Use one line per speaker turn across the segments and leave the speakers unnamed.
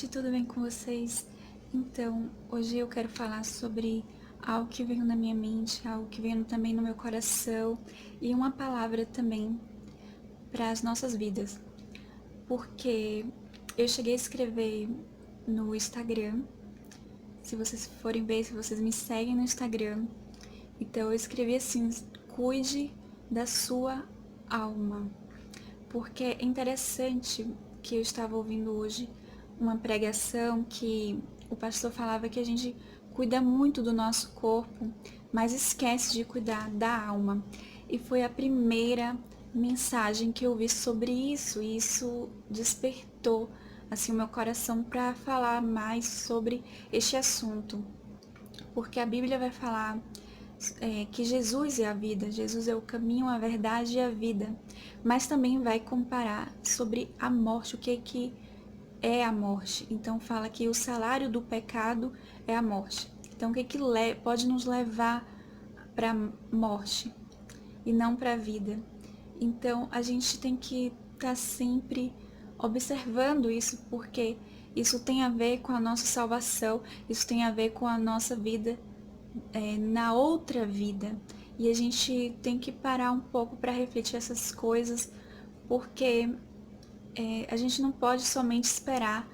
gente, tudo bem com vocês? Então, hoje eu quero falar sobre algo que veio na minha mente, algo que veio também no meu coração e uma palavra também para as nossas vidas. Porque eu cheguei a escrever no Instagram, se vocês forem ver, se vocês me seguem no Instagram, então eu escrevi assim: cuide da sua alma. Porque é interessante que eu estava ouvindo hoje uma pregação que o pastor falava que a gente cuida muito do nosso corpo, mas esquece de cuidar da alma. E foi a primeira mensagem que eu vi sobre isso, e isso despertou assim o meu coração para falar mais sobre este assunto. Porque a Bíblia vai falar que Jesus é a vida, Jesus é o caminho, a verdade e a vida, mas também vai comparar sobre a morte, o que é a morte. Então fala que o salário do pecado é a morte. Então o que pode nos levar para a morte e não para a vida? Então a gente tem que estar sempre observando isso, porque isso tem a ver com a nossa salvação, isso tem a ver com a nossa vida na outra vida. E a gente tem que parar um pouco para refletir essas coisas, porque a gente não pode somente esperar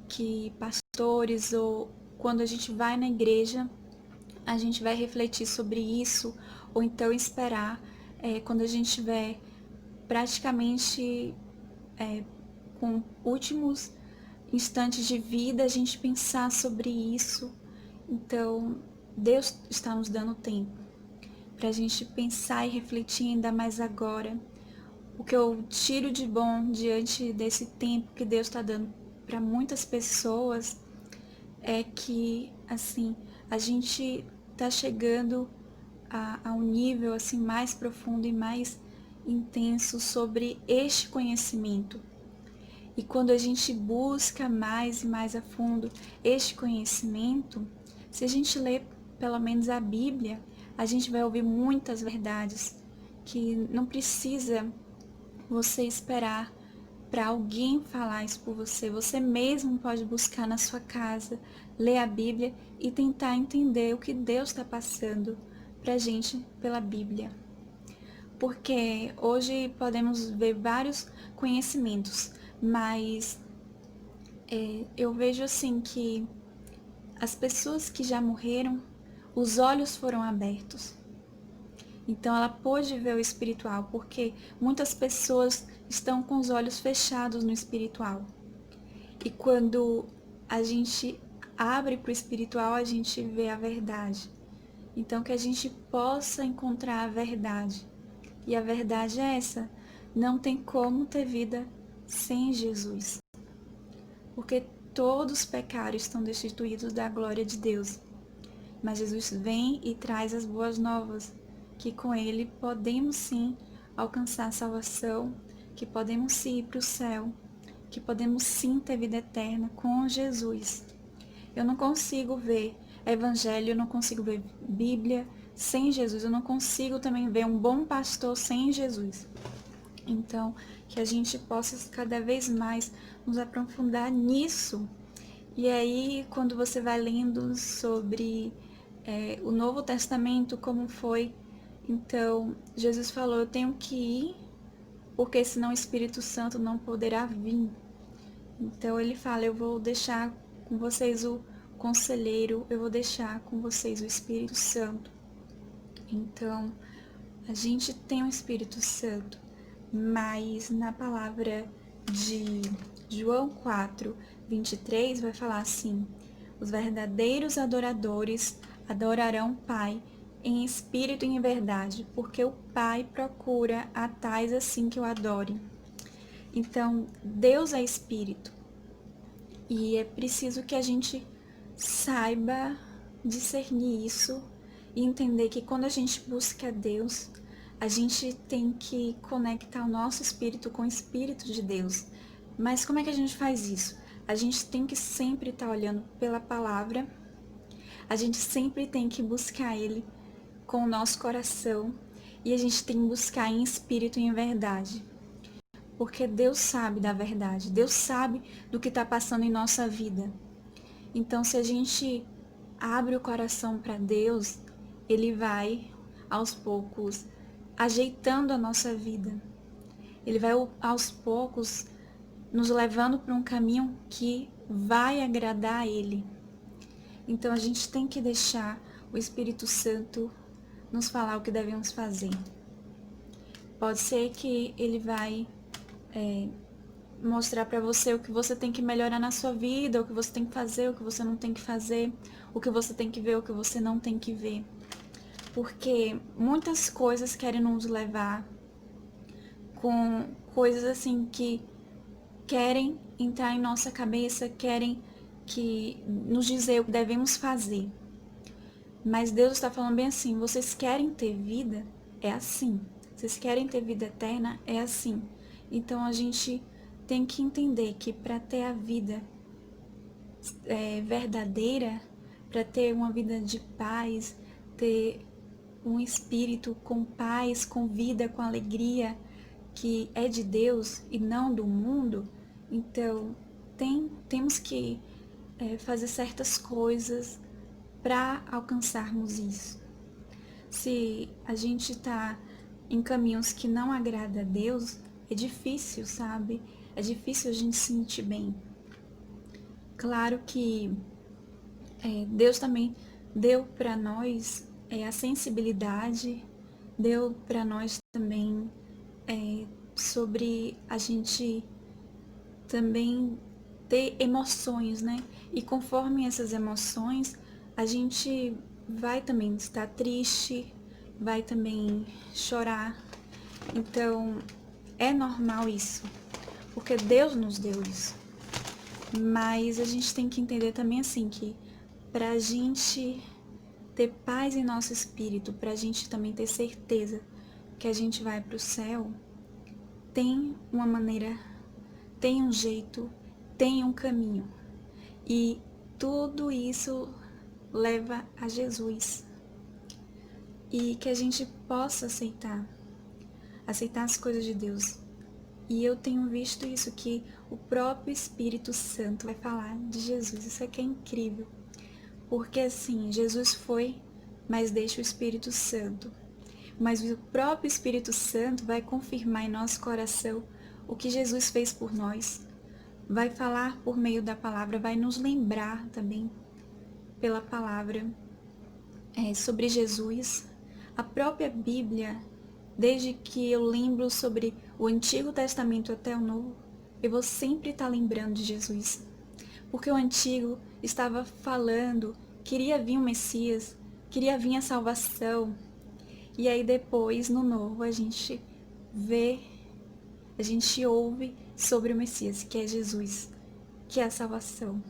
que pastores ou quando a gente vai na igreja a gente vai refletir sobre isso, ou então esperar quando a gente estiver praticamente com últimos instantes de vida a gente pensar sobre isso. Então Deus está nos dando tempo para a gente pensar e refletir ainda mais agora. O que eu tiro de bom diante desse tempo que Deus está dando para muitas pessoas é que, assim, a gente está chegando a um nível assim mais profundo e mais intenso sobre este conhecimento. E quando a gente busca mais e mais a fundo este conhecimento, se a gente lê pelo menos a Bíblia, a gente vai ouvir muitas verdades que não precisa você esperar para alguém falar isso por você. Você mesmo pode buscar na sua casa, ler a Bíblia e tentar entender o que Deus está passando para a gente pela Bíblia. Porque hoje podemos ver vários conhecimentos, mas eu vejo assim que as pessoas que já morreram, os olhos foram abertos. Então ela pôde ver o espiritual, porque muitas pessoas estão com os olhos fechados no espiritual. E quando a gente abre para o espiritual, a gente vê a verdade. Então que a gente possa encontrar a verdade. E a verdade é essa: não tem como ter vida sem Jesus. Porque todos os pecados estão destituídos da glória de Deus. Mas Jesus vem e traz as boas novas, que com Ele podemos sim alcançar a salvação, que podemos sim ir para o céu, que podemos sim ter vida eterna com Jesus. Eu não consigo ver Evangelho, eu não consigo ver Bíblia sem Jesus, eu não consigo também ver um bom pastor sem Jesus. Então, que a gente possa cada vez mais nos aprofundar nisso. E aí, quando você vai lendo sobre o Novo Testamento, como foi, então, Jesus falou: eu tenho que ir, porque senão o Espírito Santo não poderá vir. Então, ele fala: eu vou deixar com vocês o Conselheiro, eu vou deixar com vocês o Espírito Santo. Então, a gente tem o Espírito Santo, mas na palavra de João 4:23 vai falar assim: os verdadeiros adoradores adorarão o Pai em espírito e em verdade, porque o Pai procura a tais assim que o adorem. Então, Deus é espírito, e é preciso que a gente saiba discernir isso e entender que quando a gente busca Deus, a gente tem que conectar o nosso espírito com o espírito de Deus. Mas como é que a gente faz isso? A gente tem que sempre estar olhando pela palavra, a gente sempre tem que buscar Ele com o nosso coração, e a gente tem que buscar em espírito e em verdade. porque Deus sabe da verdade, Deus sabe do que está passando em nossa vida. Então, se a gente abre o coração para Deus, Ele vai, aos poucos, ajeitando a nossa vida. Ele vai, aos poucos, nos levando para um caminho que vai agradar a Ele. Então, a gente tem que deixar o Espírito Santo nos falar o que devemos fazer. Pode ser que Ele vai mostrar para você o que você tem que melhorar na sua vida, o que você tem que fazer, o que você não tem que fazer, o que você tem que ver, o que você não tem que ver. Porque muitas coisas querem nos levar com coisas assim que querem entrar em nossa cabeça, querem que nos dizer o que devemos fazer. Mas Deus está falando bem assim, vocês querem ter vida? É assim. Vocês querem ter vida eterna? É assim. Então a gente tem que entender que para ter a vida verdadeira, para ter uma vida de paz, ter um espírito com paz, com vida, com alegria, que é de Deus e não do mundo, então temos que fazer certas coisas para alcançarmos isso. Se a gente está em caminhos que não agrada a Deus, é difícil, sabe? É difícil a gente se sentir bem. Claro que Deus também deu para nós a sensibilidade, deu para nós também sobre a gente também ter emoções, né? E conforme essas emoções, a gente vai também estar triste, vai também chorar. Então, é normal isso, porque Deus nos deu isso. Mas a gente tem que entender também assim que pra gente ter paz em nosso espírito, pra gente também ter certeza que a gente vai pro céu, tem uma maneira, tem um jeito, tem um caminho. E tudo isso leva a Jesus. E que a gente possa aceitar as coisas de Deus. E eu tenho visto isso, que o próprio Espírito Santo vai falar de Jesus. Isso aqui é incrível. Porque assim, Jesus foi, mas deixa o Espírito Santo. Mas o próprio Espírito Santo vai confirmar em nosso coração o que Jesus fez por nós. Vai falar por meio da palavra, vai nos lembrar também pela palavra sobre Jesus. A própria Bíblia, desde que eu lembro sobre o Antigo Testamento até o Novo, eu vou sempre estar lembrando de Jesus. Porque o Antigo estava falando, queria vir o Messias, queria vir a salvação. E aí depois, no Novo, a gente vê, a gente ouve sobre o Messias, que é Jesus, que é a salvação.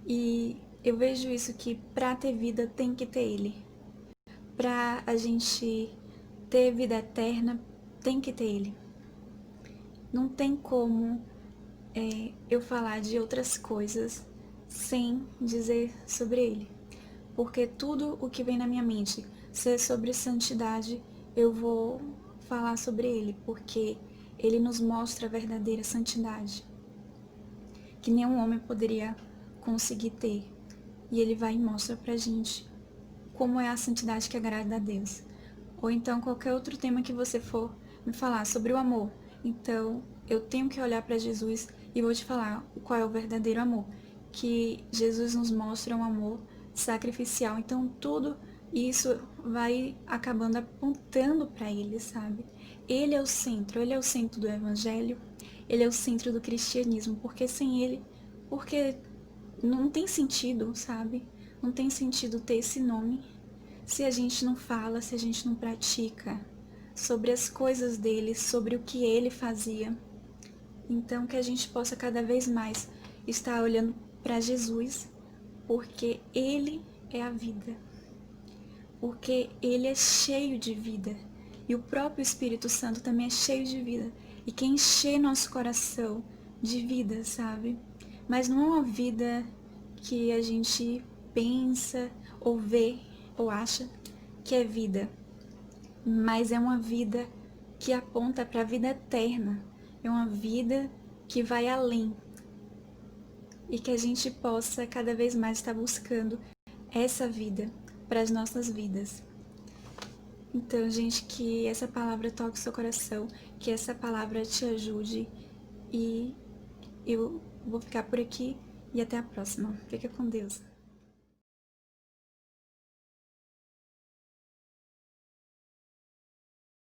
E eu vejo isso, que para ter vida tem que ter Ele. Para a gente ter vida eterna, tem que ter Ele. Não tem como eu falar de outras coisas sem dizer sobre Ele. Porque tudo o que vem na minha mente, se é sobre santidade, eu vou falar sobre Ele, porque Ele nos mostra a verdadeira santidade, que nenhum homem poderia conseguir ter. E Ele vai e mostra pra gente como é a santidade que agrada a Deus. Ou então qualquer outro tema que você for me falar sobre o amor. Então eu tenho que olhar para Jesus e vou te falar qual é o verdadeiro amor. Que Jesus nos mostra um amor sacrificial. Então tudo isso vai acabando apontando para Ele, sabe? Ele é o centro do Evangelho, Ele é o centro do cristianismo, porque sem Ele, porque não tem sentido, sabe? Não tem sentido ter esse nome se a gente não fala, se a gente não pratica sobre as coisas dele, sobre o que ele fazia. Então, que a gente possa cada vez mais estar olhando para Jesus, porque ele é a vida, porque ele é cheio de vida, e o próprio Espírito Santo também é cheio de vida, e quer encher nosso coração de vida, sabe? Mas não é uma vida que a gente pensa ou vê ou acha que é vida, mas é uma vida que aponta para a vida eterna, é uma vida que vai além, e que a gente possa cada vez mais estar buscando essa vida para as nossas vidas. Então, gente, que essa palavra toque o seu coração, que essa palavra te ajude, e eu vou ficar por aqui e até a próxima. Fica com Deus.